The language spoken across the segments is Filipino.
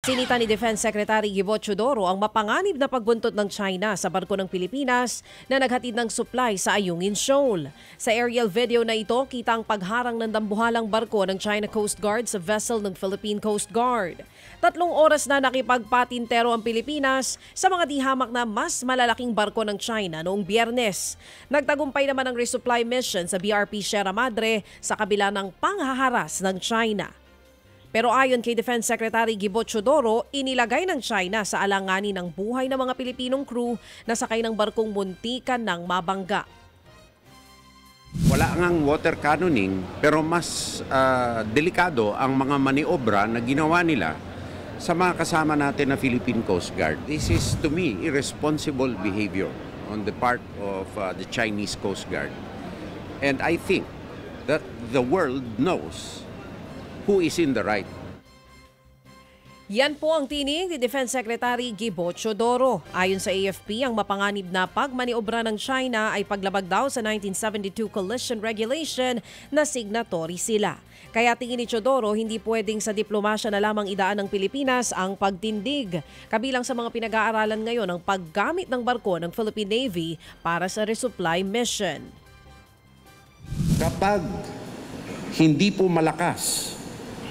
Sinita ni Defense Secretary Gibo Teodoro ang mapanganib na pagbuntot ng China sa barko ng Pilipinas na naghatid ng supply sa Ayungin Shoal. Sa aerial video na ito, kita ang pagharang ng dambuhalang barko ng China Coast Guard sa vessel ng Philippine Coast Guard. 3 oras na nakipagpatintero ang Pilipinas sa mga dihamak na mas malalaking barko ng China noong Biyernes. Nagtagumpay naman ang resupply mission sa BRP Sierra Madre sa kabila ng panghaharas ng China. Pero ayon kay Defense Secretary Gibo Teodoro, inilagay ng China sa alanganin ng buhay ng mga Pilipinong crew na sakay ng barkong muntikan ng mabangga. Wala ngang water cannoning pero mas delikado ang mga maniobra na ginawa nila sa mga kasama natin na Philippine Coast Guard. This is to me irresponsible behavior on the part of the Chinese Coast Guard. And I think that the world knows who is in the right. Yan po ang tinig ni Defense Secretary Gibo Teodoro. Ayon sa AFP, ang mapanganib na pagmaniobra ng China ay paglabag daw sa 1972 Coalition Regulation na signatory sila. Kaya tingin ni Teodoro, hindi pwedeng sa diplomasya na lamang idaan ng Pilipinas ang pagtindig. Kabilang sa mga pinag-aaralan ngayon ang paggamit ng barko ng Philippine Navy para sa resupply mission. Kapag hindi po malakas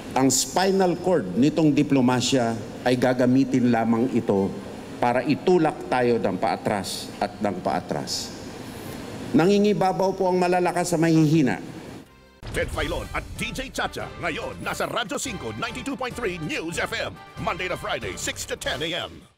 ang spinal cord nitong diplomasya, ay gagamitin lamang ito para itulak tayo ng paatras at ng paatras. Nangingibabaw po ang malalakas sa mahihina. Ted Filon at DJ Chacha ngayon nasa Radyo 5 92.3 News FM Monday to Friday 6 to 10 a.m.